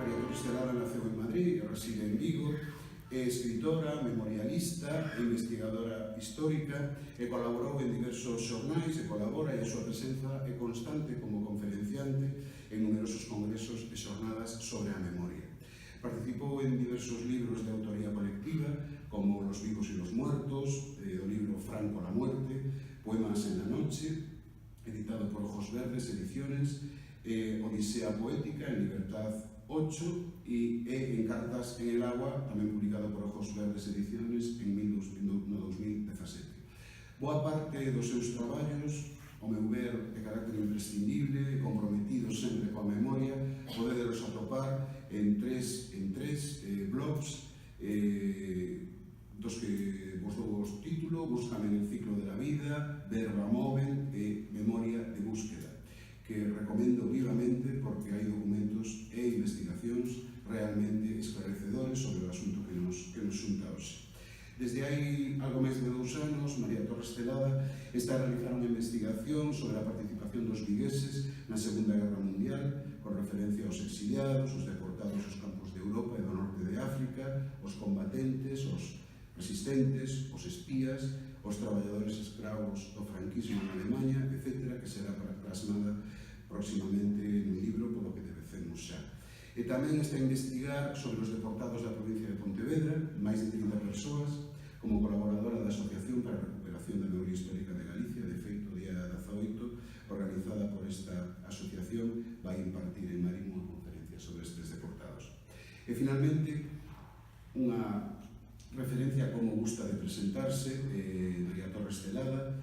María Torres Celada naceu en Madrid e reside en Vigo. É escritora, memorialista e investigadora histórica e colaborou en diversos xornais e colabora, e a súa presenza é constante como conferenciante en numerosos congresos e xornadas sobre a memoria. Participou en diversos libros de autoría colectiva, como Los vivos y los muertos, o libro Franco la muerte, Poemas en la noche, editado por Ojos Verdes Ediciones, Odisea poética en Libertad 8 e En cartas en el agua, tamén publicado por Ojos Verdes Ediciones en 2017. Boa parte dos seus traballos, ao meu ver, de carácter imprescindible e comprometido sempre coa memoria, poderos atopar en tres blogs dos que vos dou os títulos: Búscame en el ciclo de la vida, Verba Moven e Memoria de búsqueda, que recomendo vivamente porque hai documentos e investigacións realmente esclarecedores sobre o asunto que nos xunta hoxe. Desde hai algo máis de 2 anos, María Torres Celada está a realizar unha investigación sobre a participación dos vigueses na Segunda Guerra Mundial, con referencia aos exiliados, os deportados aos campos de Europa e do norte de África, os combatentes, os resistentes, os espías, os traballadores escravos do franquismo en Alemanha, etc., que será plasmada próximamente nun libro, polo que debecemos xa. E tamén está a investigar sobre os deportados da provincia de Pontevedra, máis de 30 persoas, como colaboradora da Asociación para a Recuperación da Memoria Histórica de Galicia. De feito, o día 18, organizada por esta asociación, vai impartir en Marín unha conferencia sobre estes deportados. E, finalmente, unha referencia a como gusta de presentarse, María Torres Celada,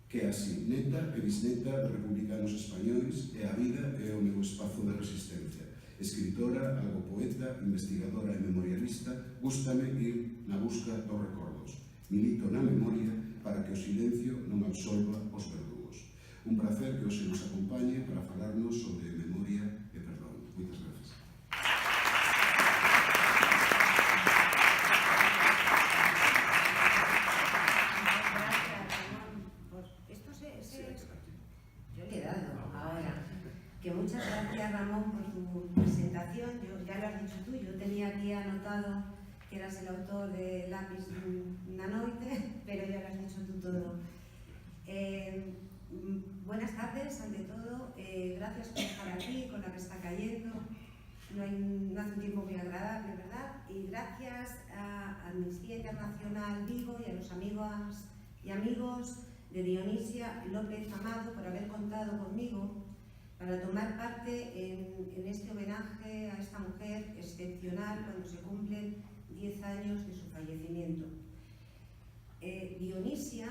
que é así: neta e bisneta de republicanos españois, e a vida é o meu espazo de resistencia. Escritora, algo poeta, investigadora e memorialista, gústame ir na busca dos recordos. Milito na memoria para que o silencio non absolva os verdugos. Un placer que hoxe nos acompañe para falarnos sobre memoria e perdón. Moitas gracias. Muchas gracias, Ramón, por tu presentación. Ya lo has dicho tú, yo tenía aquí anotado que eras el autor de Lápiz na noite, pero ya lo has dicho tú todo. Buenas tardes, ante todo. Gracias por estar aquí con la que está cayendo. No hace un tiempo muy agradable, ¿verdad? Y gracias a Amnistía Internacional Vigo y a los amigas y amigos de Dionisia López Amado por haber contado conmigo para tomar parte en este homenaje a esta mujer excepcional cuando se cumplen 10 años de su fallecimiento. Dionisia,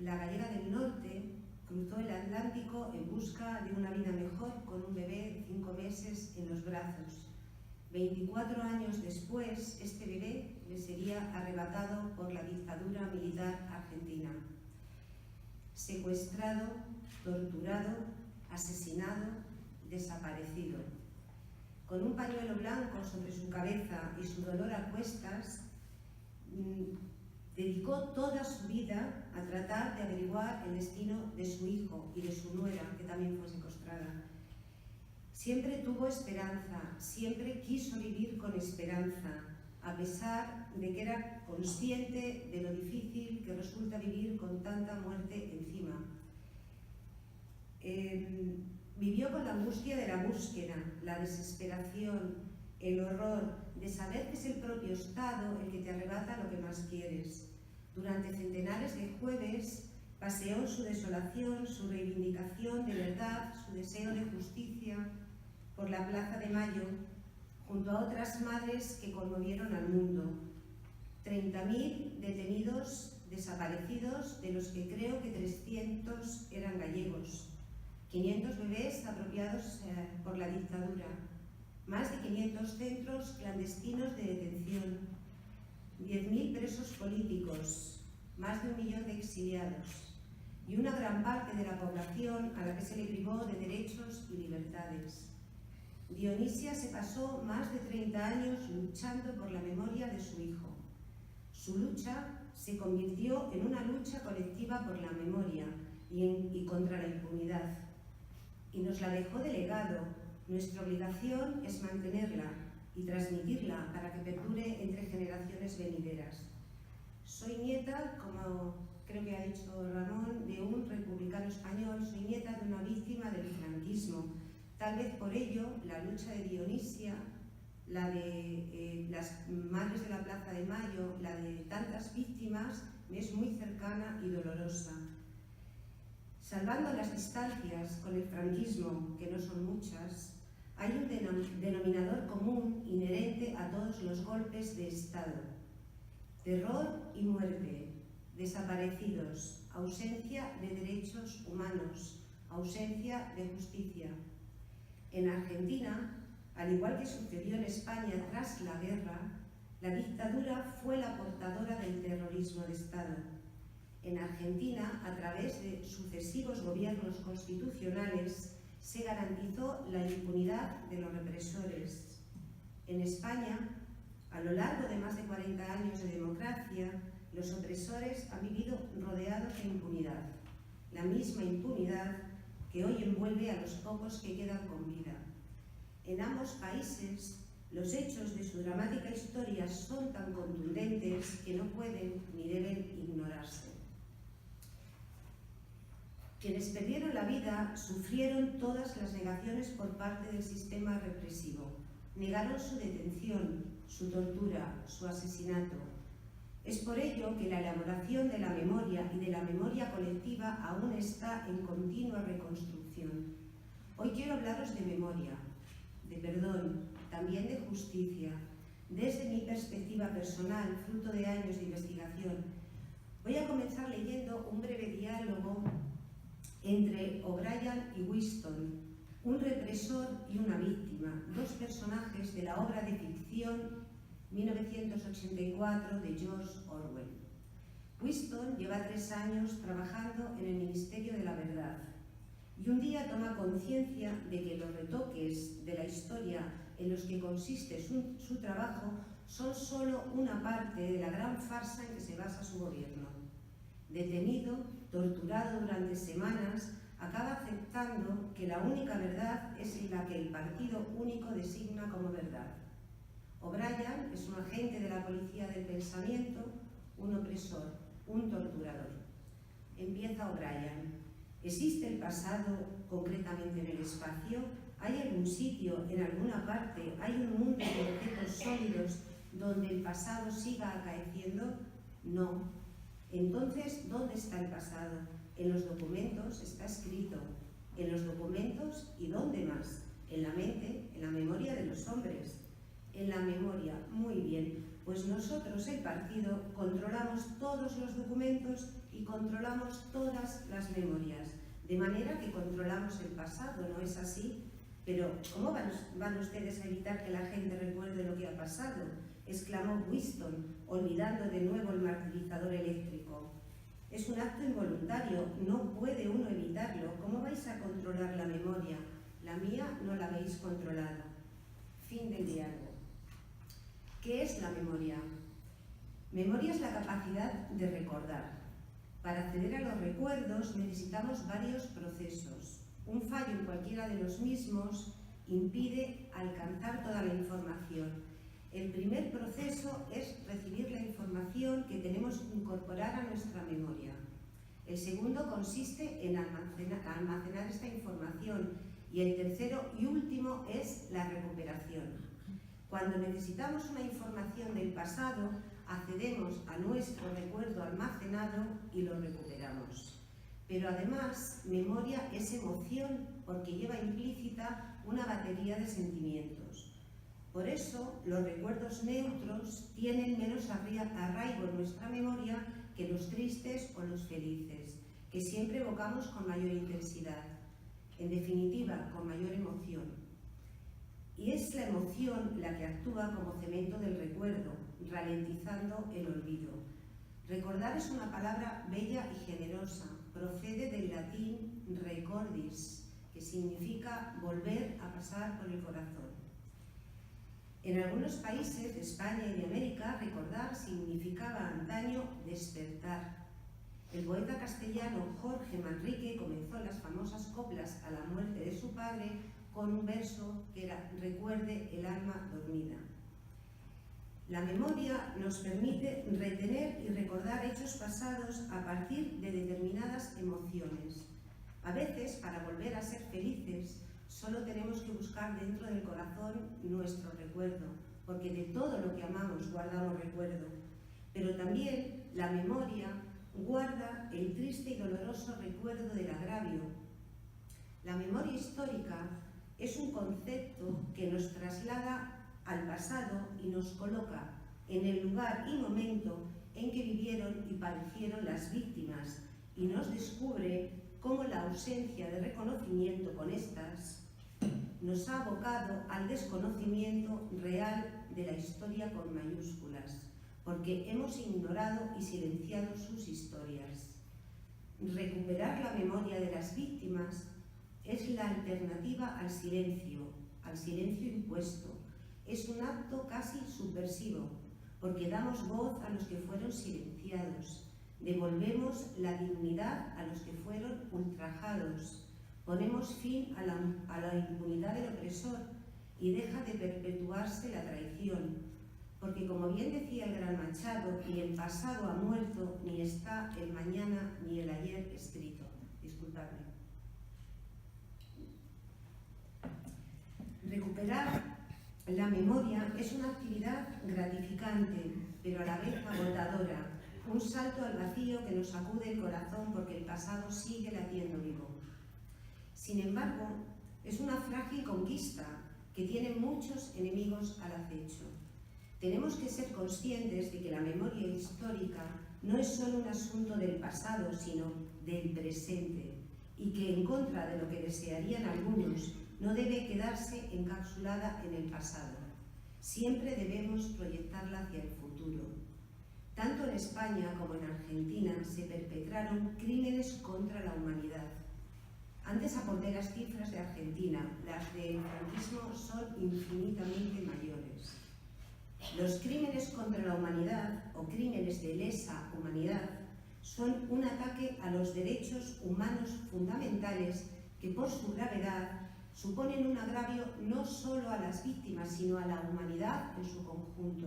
la gallega del norte, cruzó el Atlántico en busca de una vida mejor con un bebé de 5 meses en los brazos. 24 años después, este bebé le sería arrebatado por la dictadura militar argentina. Secuestrado, torturado, asesinado, desaparecido. Con un pañuelo blanco sobre su cabeza y su dolor a cuestas, dedicó toda su vida a tratar de averiguar el destino de su hijo y de su nuera, que también fue secuestrada. Siempre tuvo esperanza, siempre quiso vivir con esperanza, a pesar de que era consciente de lo difícil que resulta vivir con tanta muerte encima. Vivió con la angustia de la búsqueda, la desesperación, el horror de saber que es el propio Estado el que te arrebata lo que más quieres. Durante centenares de jueves paseó su desolación, su reivindicación de verdad, su deseo de justicia por la Plaza de Mayo, junto a otras madres que conmovieron al mundo. 30.000 detenidos desaparecidos, de los que creo que 300 eran gallegos. 500 bebés apropiados por la dictadura, más de 500 centros clandestinos de detención, 10.000 presos políticos, más de 1 millón de exiliados y una gran parte de la población a la que se le privó de derechos y libertades. Dionisia se pasó más de 30 años luchando por la memoria de su hijo. Su lucha se convirtió en una lucha colectiva por la memoria y contra la impunidad. Y nos la dejó de legado, Nuestra obligación es mantenerla y transmitirla para que perdure entre generaciones venideras. Soy nieta, como creo que ha dicho Ramón, de un republicano español, soy nieta de una víctima del franquismo. Tal vez por ello la lucha de Dionisia, la de las madres de la Plaza de Mayo, la de tantas víctimas, me es muy cercana y dolorosa. Salvando las distancias con el franquismo, que no son muchas, hay un denominador común inherente a todos los golpes de Estado: terror y muerte, desaparecidos, ausencia de derechos humanos, ausencia de justicia. En Argentina, al igual que sucedió en España tras la guerra, la dictadura fue la portadora del terrorismo de Estado. En Argentina, a través de sucesivos gobiernos constitucionales, se garantizó la impunidad de los represores. En España, a lo largo de más de 40 años de democracia, los opresores han vivido rodeados de impunidad, la misma impunidad que hoy envuelve a los pocos que quedan con vida. En ambos países, los hechos de su dramática historia son tan contundentes que no pueden ni deben ignorarse. Quienes perdieron la vida sufrieron todas las negaciones por parte del sistema represivo. Negaron su detención, su tortura, su asesinato. Es por ello que la elaboración de la memoria y de la memoria colectiva aún está en continua reconstrucción. Hoy quiero hablaros de memoria, de perdón, también de justicia, desde mi perspectiva personal, fruto de años de investigación. Voy a comenzar leyendo un breve diálogo entre O'Brien y Winston, un represor y una víctima, dos personajes de la obra de ficción 1984 de George Orwell. Winston lleva 3 años trabajando en el Ministerio de la Verdad y un día toma conciencia de que los retoques de la historia en los que consiste su trabajo son solo una parte de la gran farsa en que se basa su gobierno. Detenido, torturado durante semanas, acaba aceptando que la única verdad es la que el partido único designa como verdad. O'Brien es un agente de la policía del pensamiento, un opresor, un torturador. Empieza O'Brien. ¿Existe el pasado concretamente en el espacio? ¿Hay algún sitio, en alguna parte, hay un mundo de objetos sólidos donde el pasado siga acaeciendo? No. Entonces, ¿dónde está el pasado? En los documentos está escrito. En los documentos, ¿y dónde más? En la mente, en la memoria de los hombres. En la memoria, muy bien. Pues nosotros, el partido, controlamos todos los documentos y controlamos todas las memorias. De manera que controlamos el pasado, ¿no es así? Pero, ¿cómo van ustedes a evitar que la gente recuerde lo que ha pasado?, exclamó Winston, olvidando de nuevo el martirizador eléctrico. Es un acto involuntario, no puede uno evitarlo. ¿Cómo vais a controlar la memoria? La mía no la habéis controlado. Fin del diálogo. ¿Qué es la memoria? Memoria es la capacidad de recordar. Para acceder a los recuerdos necesitamos varios procesos. Un fallo en cualquiera de los mismos impide alcanzar toda la información. El primer proceso es recibir la información que tenemos que incorporar a nuestra memoria. El segundo consiste en almacenar esta información y el tercero y último es la recuperación. Cuando necesitamos una información del pasado, accedemos a nuestro recuerdo almacenado y lo recuperamos. Pero además, memoria es emoción porque lleva implícita una batería de sentimientos. Por eso, los recuerdos neutros tienen menos arraigo en nuestra memoria que los tristes o los felices, que siempre evocamos con mayor intensidad, en definitiva, con mayor emoción. Y es la emoción la que actúa como cemento del recuerdo, ralentizando el olvido. Recordar es una palabra bella y generosa, procede del latín recordis, que significa volver a pasar por el corazón. En algunos países de España y de América, recordar significaba antaño despertar. El poeta castellano Jorge Manrique comenzó las famosas coplas a la muerte de su padre con un verso que era «Recuerde el alma dormida». La memoria nos permite retener y recordar hechos pasados a partir de determinadas emociones. A veces, para volver a ser felices, solo tenemos que buscar dentro del corazón nuestro recuerdo, porque de todo lo que amamos guardamos recuerdo. Pero también la memoria guarda el triste y doloroso recuerdo del agravio. La memoria histórica es un concepto que nos traslada al pasado y nos coloca en el lugar y momento en que vivieron y padecieron las víctimas y nos descubre cómo la ausencia de reconocimiento con estas nos ha abocado al desconocimiento real de la historia con mayúsculas, porque hemos ignorado y silenciado sus historias. Recuperar la memoria de las víctimas es la alternativa al silencio impuesto. Es un acto casi subversivo, porque damos voz a los que fueron silenciados, devolvemos la dignidad a los que fueron ultrajados, ponemos fin a la impunidad del opresor y deja de perpetuarse la traición, porque como bien decía el gran Machado, ni el pasado ha muerto, ni está el mañana ni el ayer escrito. Disculpadme. Recuperar la memoria es una actividad gratificante, pero a la vez agotadora, un salto al vacío que nos sacude el corazón porque el pasado sigue latiendo vivo. Sin embargo, es una frágil conquista que tiene muchos enemigos al acecho. Tenemos que ser conscientes de que la memoria histórica no es solo un asunto del pasado, sino del presente, y que en contra de lo que desearían algunos, no debe quedarse encapsulada en el pasado. Siempre debemos proyectarla hacia el futuro. Tanto en España como en Argentina se perpetraron crímenes contra la humanidad. Antes aporté las cifras de Argentina, las del franquismo son infinitamente mayores. Los crímenes contra la humanidad, o crímenes de lesa humanidad, son un ataque a los derechos humanos fundamentales que por su gravedad suponen un agravio no solo a las víctimas, sino a la humanidad en su conjunto.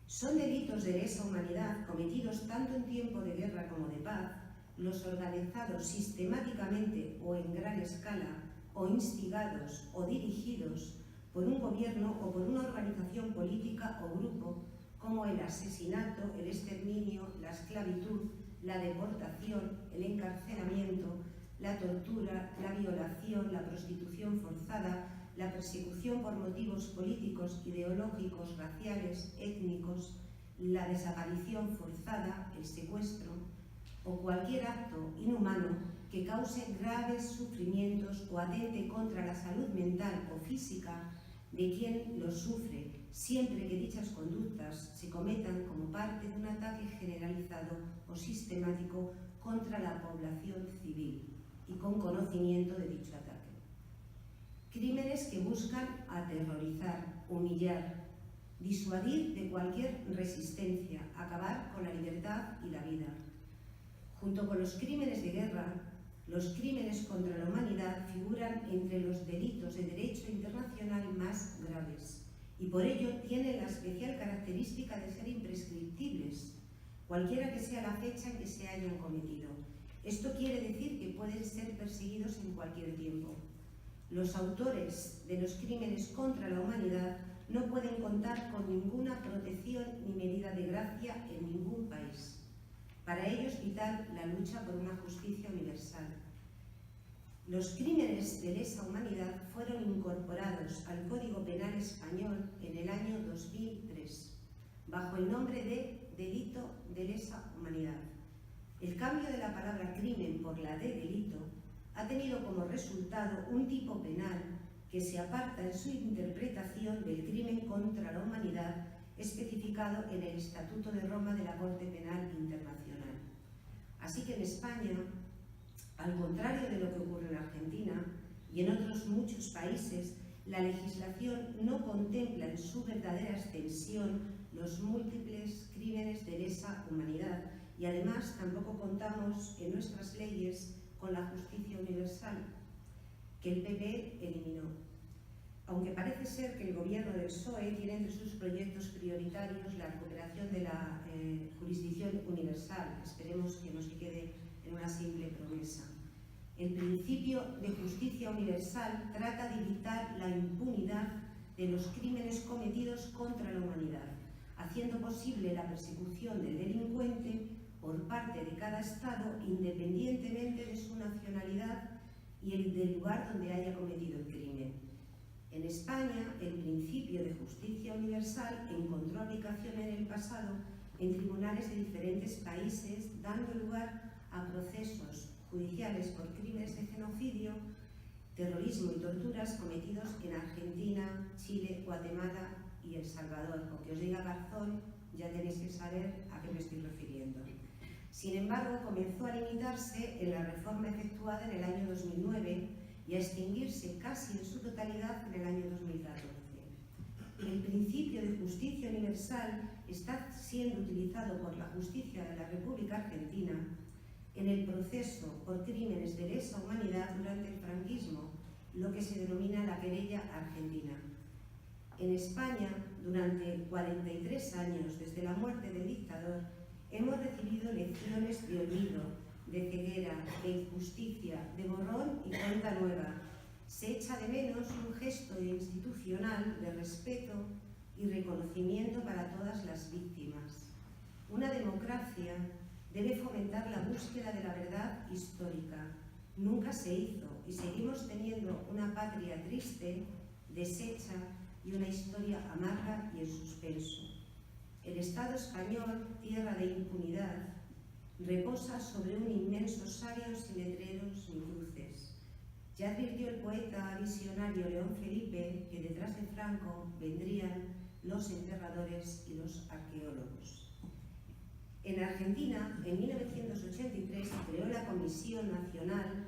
Son delitos de lesa humanidad cometidos tanto en tiempo de guerra como de paz, los organizados sistemáticamente o en gran escala, o instigados o dirigidos por un gobierno o por una organización política o grupo, como el asesinato, el exterminio, la esclavitud, la deportación, el encarcelamiento, la tortura, la violación, la prostitución forzada, la persecución por motivos políticos, ideológicos, raciales, étnicos, la desaparición forzada, el secuestro o cualquier acto inhumano que cause graves sufrimientos o atente contra la salud mental o física de quien los sufre, siempre que dichas conductas se cometan como parte de un ataque generalizado o sistemático contra la población civil y con conocimiento de dicho ataque. Crímenes que buscan aterrorizar, humillar, disuadir de cualquier resistencia, acabar con la libertad y la vida. Junto con los crímenes de guerra, los crímenes contra la humanidad figuran entre los delitos de derecho internacional más graves y por ello tienen la especial característica de ser imprescriptibles, cualquiera que sea la fecha en que se hayan cometido. Esto quiere decir que pueden ser perseguidos en cualquier tiempo. Los autores de los crímenes contra la humanidad no pueden contar con ninguna protección ni medida de gracia en ningún país. Para ello es vital la lucha por una justicia universal. Los crímenes de lesa humanidad fueron incorporados al Código Penal español en el año 2003, bajo el nombre de delito de lesa humanidad. El cambio de la palabra crimen por la de delito ha tenido como resultado un tipo penal que se aparta en su interpretación del crimen contra la humanidad especificado en el Estatuto de Roma de la Corte Penal Internacional. Así que en España, al contrario de lo que ocurre en Argentina y en otros muchos países, la legislación no contempla en su verdadera extensión los múltiples crímenes de lesa humanidad y además tampoco contamos en nuestras leyes con la justicia universal. que el PP eliminó. Aunque parece ser que el gobierno del PSOE tiene entre sus proyectos prioritarios la recuperación de la jurisdicción universal, esperemos que no se quede en una simple promesa. El principio de justicia universal trata de evitar la impunidad de los crímenes cometidos contra la humanidad, haciendo posible la persecución del delincuente por parte de cada Estado independientemente de su nacionalidad y del lugar donde haya cometido el crimen. En España, el principio de justicia universal encontró aplicación en el pasado en tribunales de diferentes países, dando lugar a procesos judiciales por crímenes de genocidio, terrorismo y torturas cometidos en Argentina, Chile, Guatemala y El Salvador. Aunque os diga Garzón, ya tenéis que saber a qué me estoy refiriendo. Sin embargo, comenzó a limitarse en la reforma efectuada en el año 2009 y a extinguirse casi en su totalidad en el año 2014. El principio de justicia universal está siendo utilizado por la justicia de la República Argentina en el proceso por crímenes de lesa humanidad durante el franquismo, lo que se denomina la querella argentina. En España, durante 43 años desde la muerte del dictador, hemos recibido lecciones de olvido, de ceguera, de injusticia, de borrón y cuenta nueva. Se echa de menos un gesto institucional de respeto y reconocimiento para todas las víctimas. Una democracia debe fomentar la búsqueda de la verdad histórica. Nunca se hizo y seguimos teniendo una patria triste, deshecha y una historia amarga y en suspenso. El Estado español, tierra de impunidad, reposa sobre un inmenso osario sin letreros ni cruces. Ya advirtió el poeta visionario León Felipe que detrás de Franco vendrían los enterradores y los arqueólogos. En Argentina, en 1983, se creó la Comisión Nacional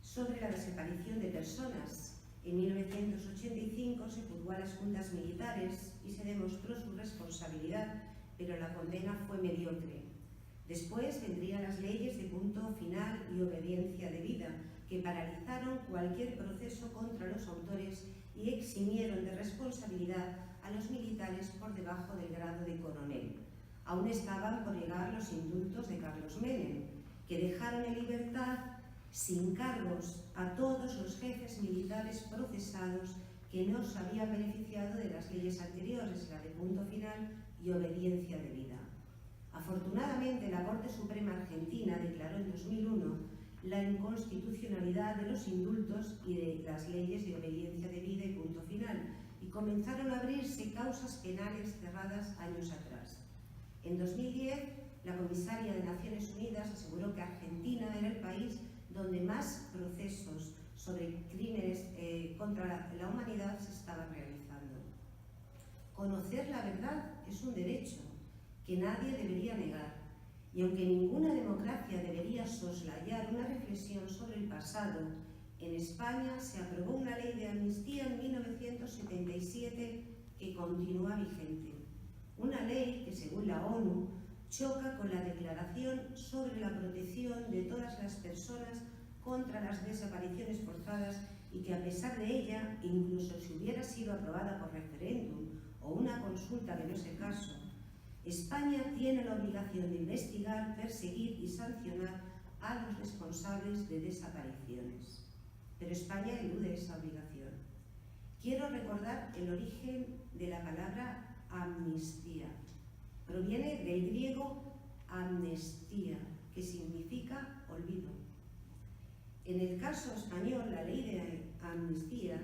sobre la Desaparición de Personas. En 1985 se juzgó a las juntas militares y se demostró su responsabilidad, pero la condena fue mediocre. Después vendrían las leyes de punto final y obediencia debida, que paralizaron cualquier proceso contra los autores y eximieron de responsabilidad a los militares por debajo del grado de coronel. Aún estaban por llegar los indultos de Carlos Menem, que dejaron en libertad sin cargos a todos los jefes militares procesados que no se habían beneficiado de las leyes anteriores, la de punto final y obediencia debida. Afortunadamente, la Corte Suprema Argentina declaró en 2001 la inconstitucionalidad de los indultos y de las leyes de obediencia debida y punto final, y comenzaron a abrirse causas penales cerradas años atrás. En 2010, la comisaria de Naciones Unidas aseguró que Argentina era el país donde más procesos sobre crímenes contra la humanidad se estaban realizando. Conocer la verdad es un derecho que nadie debería negar, y aunque ninguna democracia debería soslayar una reflexión sobre el pasado, en España se aprobó una ley de amnistía en 1977 que continúa vigente. Una ley que, según la ONU, choca con la Declaración sobre la protección de todas las personas contra las desapariciones forzadas y que, a pesar de ella, incluso si hubiera sido aprobada por referéndum o una consulta que no es el caso, España tiene la obligación de investigar, perseguir y sancionar a los responsables de desapariciones. Pero España elude esa obligación. Quiero recordar el origen de la palabra amnistía. Proviene del griego amnestía, que significa olvido. En el caso español, la ley de amnistía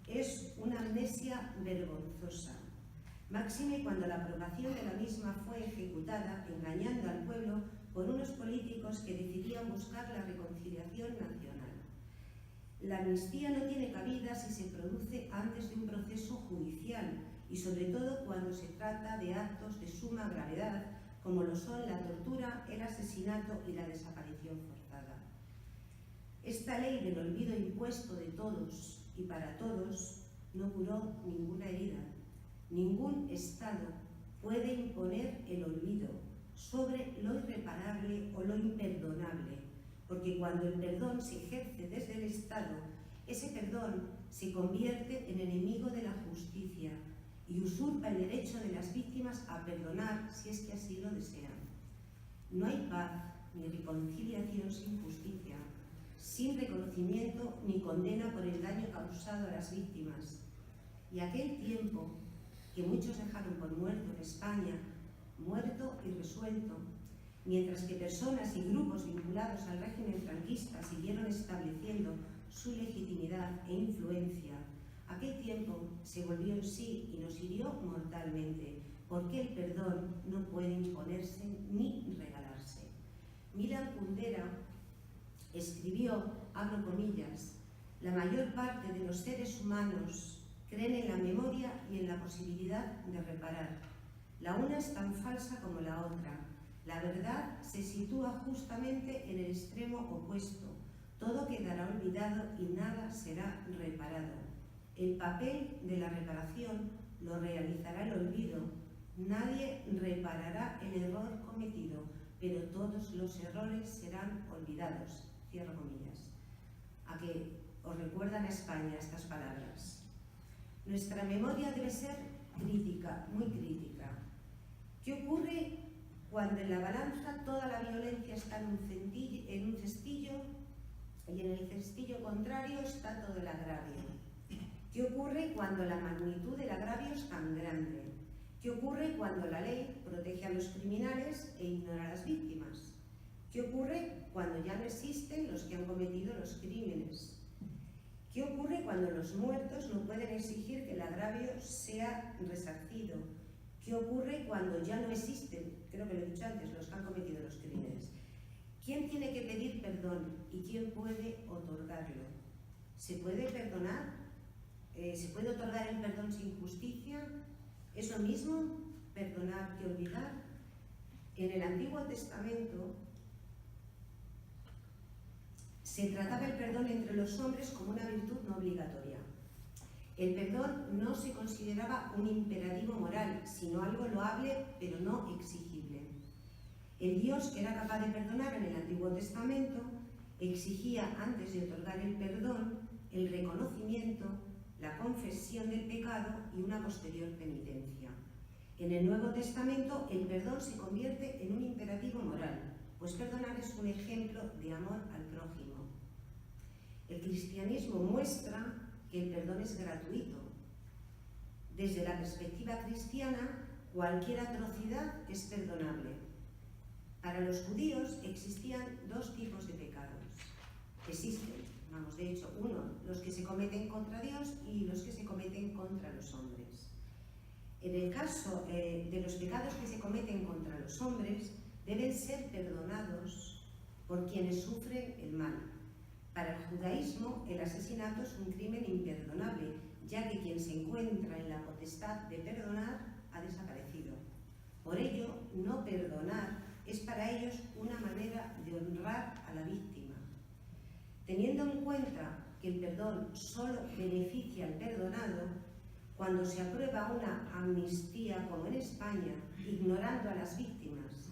es una amnesia vergonzosa, máxime cuando la aprobación de la misma fue ejecutada engañando al pueblo por unos políticos que decidían buscar la reconciliación nacional. La amnistía no tiene cabida si se produce antes de un proceso judicial y sobre todo cuando se trata de actos de suma gravedad, como lo son la tortura, el asesinato y la desaparición forzada. Esta ley del olvido impuesto de todos y para todos no curó ninguna herida. Ningún Estado puede imponer el olvido sobre lo irreparable o lo imperdonable, porque cuando el perdón se ejerce desde el Estado, ese perdón se convierte en enemigo de la justicia y usurpa el derecho de las víctimas a perdonar si es que así lo desean. No hay paz ni reconciliación sin justicia, sin reconocimiento ni condena por el daño causado a las víctimas. Y aquel tiempo que muchos dejaron por muerto en España, muerto y resuelto, mientras que personas y grupos vinculados al régimen franquista siguieron estableciendo su legitimidad e influencia, aquel tiempo se volvió en sí y nos hirió mortalmente, porque el perdón no puede imponerse ni regalarse. Milan Kundera escribió, abro comillas, la mayor parte de los seres humanos creen en la memoria y en la posibilidad de reparar. La una es tan falsa como la otra. La verdad se sitúa justamente en el extremo opuesto. Todo quedará olvidado y nada será reparado. El papel de la reparación lo realizará el olvido. Nadie reparará el error cometido, pero todos los errores serán olvidados. Cierro comillas. ¿A que os recuerdan a España estas palabras? Nuestra memoria debe ser crítica, muy crítica. ¿Qué ocurre cuando en la balanza toda la violencia está en un cestillo y en el cestillo contrario está todo el agravio? ¿Qué ocurre cuando la magnitud del agravio es tan grande? ¿Qué ocurre cuando la ley protege a los criminales e ignora a las víctimas? ¿Qué ocurre cuando ya no existen los que han cometido los crímenes? ¿Qué ocurre cuando los muertos no pueden exigir que el agravio sea resarcido? ¿Qué ocurre cuando ya no existen, creo que lo he dicho antes, los que han cometido los crímenes? ¿Quién tiene que pedir perdón y quién puede otorgarlo? ¿Se puede perdonar? ¿Se puede otorgar el perdón sin justicia? ¿Es lo mismo perdonar que olvidar? En el Antiguo Testamento se trataba el perdón entre los hombres como una virtud no obligatoria. El perdón no se consideraba un imperativo moral, sino algo loable pero no exigible. El Dios que era capaz de perdonar en el Antiguo Testamento exigía, antes de otorgar el perdón, el reconocimiento, la confesión del pecado y una posterior penitencia. En el Nuevo Testamento el perdón se convierte en un imperativo moral, pues perdonar es un ejemplo de amor al prójimo. El cristianismo muestra que el perdón es gratuito. Desde la perspectiva cristiana, cualquier atrocidad es perdonable. Para los judíos existían dos tipos de pecados. De hecho, uno, los que se cometen contra Dios y los que se cometen contra los hombres. En el caso de los pecados que se cometen contra los hombres, deben ser perdonados por quienes sufren el mal. Para el judaísmo, el asesinato es un crimen imperdonable, ya que quien se encuentra en la potestad de perdonar ha desaparecido. Por ello, no perdonar es para ellos una manera de honrar a la víctima. Teniendo en cuenta que el perdón solo beneficia al perdonado, cuando se aprueba una amnistía como en España, ignorando a las víctimas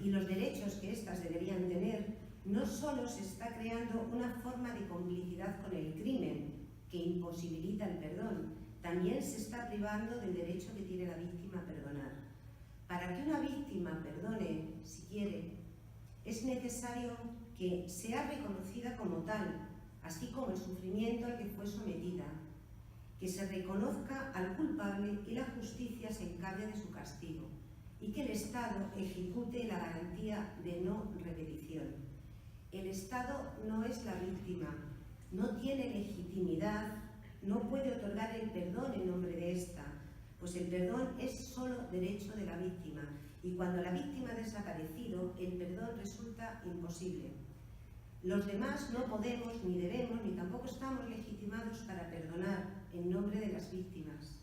y los derechos que éstas deberían tener, no solo se está creando una forma de complicidad con el crimen que imposibilita el perdón, también se está privando del derecho que tiene la víctima a perdonar. Para que una víctima perdone, si quiere, es necesario que sea reconocida como tal, así como el sufrimiento al que fue sometida, que se reconozca al culpable y la justicia se encargue de su castigo, y que el Estado ejecute la garantía de no repetición. El Estado no es la víctima, no tiene legitimidad, no puede otorgar el perdón en nombre de ésta, pues el perdón es solo derecho de la víctima, y cuando la víctima ha desaparecido, el perdón resulta imposible. Los demás no podemos, ni debemos, ni tampoco estamos legitimados para perdonar en nombre de las víctimas.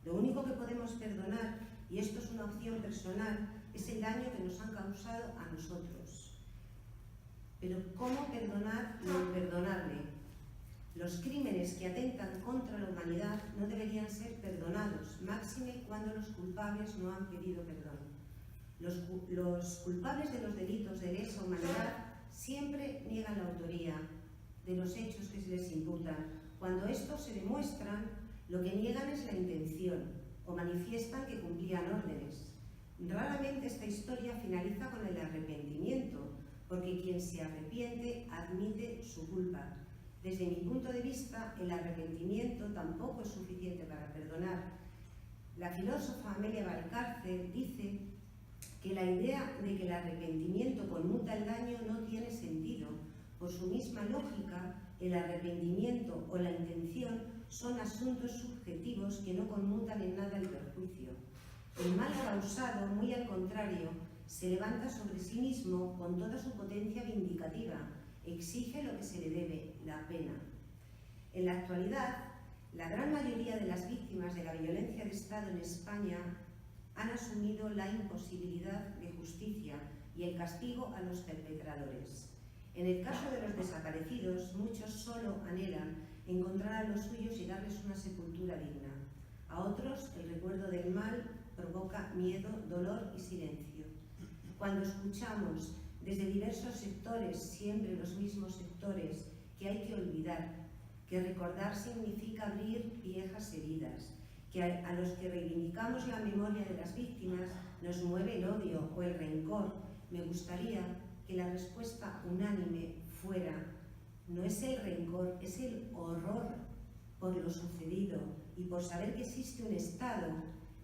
Lo único que podemos perdonar, y esto es una opción personal, es el daño que nos han causado a nosotros. Pero ¿cómo perdonar lo imperdonable? Los crímenes que atentan contra la humanidad no deberían ser perdonados, máxime cuando los culpables no han pedido perdón. Los culpables de los delitos de lesa humanidad siempre niegan la autoría. de los hechos que se les imputan. Cuando estos se demuestran, lo que niegan es la intención o manifiestan que cumplían órdenes. Raramente esta historia finaliza con el arrepentimiento, porque quien se arrepiente admite su culpa. Desde mi punto de vista, el arrepentimiento tampoco es suficiente para perdonar. La filósofa Amelia Valcárcel dice que la idea de que el arrepentimiento conmuta el daño no tiene sentido. Por su misma lógica, el arrepentimiento o la intención son asuntos subjetivos que no conmutan en nada el perjuicio. El mal causado, muy al contrario, se levanta sobre sí mismo con toda su potencia vindicativa, exige lo que se le debe, la pena. En la actualidad, la gran mayoría de las víctimas de la violencia de Estado en España han asumido la imposibilidad de justicia y el castigo a los perpetradores. En el caso de los desaparecidos, muchos solo anhelan encontrar a los suyos y darles una sepultura digna. A otros, el recuerdo del mal provoca miedo, dolor y silencio. Cuando escuchamos desde diversos sectores, siempre los mismos sectores, que hay que olvidar, que recordar significa abrir viejas heridas, que a los que reivindicamos la memoria de las víctimas nos mueve el odio o el rencor, me gustaría que la respuesta unánime fuera: no es el rencor, es el horror por lo sucedido y por saber que existe un Estado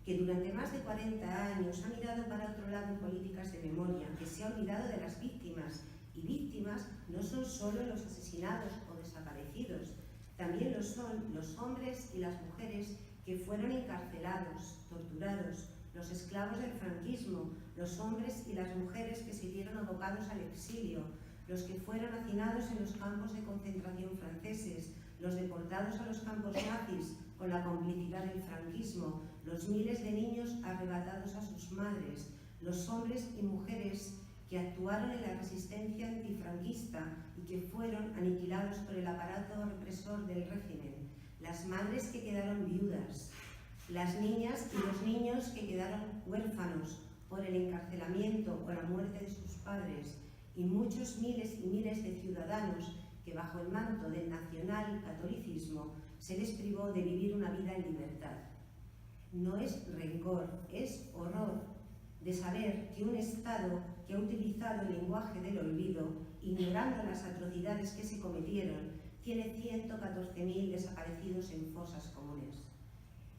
que durante más de 40 años ha mirado para otro lado en políticas de memoria, que se ha olvidado de las víctimas. Y víctimas no son solo los asesinados o desaparecidos, también lo son los hombres y las mujeres que fueron encarcelados, torturados, los esclavos del franquismo, los hombres y las mujeres que se vieron abocados al exilio, los que fueron hacinados en los campos de concentración franceses, los deportados a los campos nazis con la complicidad del franquismo, los miles de niños arrebatados a sus madres, los hombres y mujeres que actuaron en la resistencia antifranquista y que fueron aniquilados por el aparato represor del régimen, las madres que quedaron viudas, las niñas y los niños que quedaron huérfanos por el encarcelamiento o la muerte de sus padres, y muchos miles y miles de ciudadanos que bajo el manto del nacional-catolicismo se les privó de vivir una vida en libertad. No es rencor, es horror de saber que un Estado que ha utilizado el lenguaje del olvido, ignorando las atrocidades que se cometieron, tiene 114.000 desaparecidos en fosas comunes.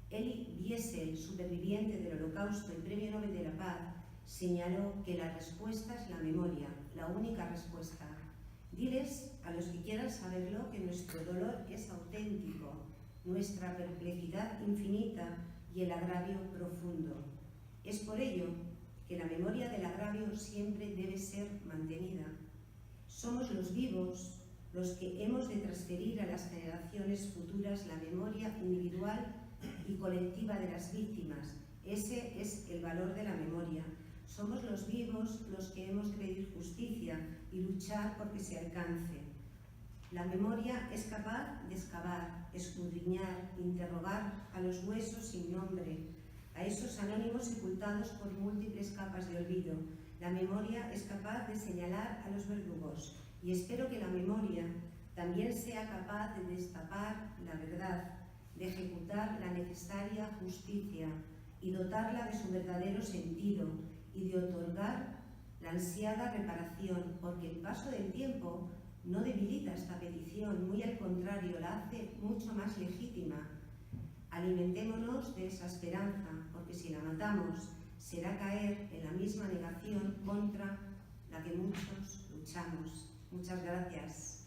Elie Wiesel, superviviente del Holocausto y Premio Nobel de la Paz, señaló que la respuesta es la memoria, la única respuesta. Diles a los que quieran saberlo que nuestro dolor es auténtico, nuestra perplejidad infinita y el agravio profundo. Es por ello que la memoria del agravio siempre debe ser mantenida. Somos los vivos los que hemos de transferir a las generaciones futuras la memoria individual y colectiva de las víctimas. Ese es el valor de la memoria. Somos los vivos los que hemos de pedir justicia y luchar porque se alcance. La memoria es capaz de excavar, escudriñar, interrogar a los huesos sin nombre, a esos anónimos sepultados por múltiples capas de olvido. La memoria es capaz de señalar a los verdugos y espero que la memoria también sea capaz de destapar la verdad, de ejecutar la necesaria justicia y dotarla de su verdadero sentido y de otorgar la ansiada reparación, porque el paso del tiempo no debilita esta petición, muy al contrario, la hace mucho más legítima. Alimentémonos de esa esperanza, porque si la matamos, será caer en la misma negación contra la que muchos luchamos. Muchas gracias.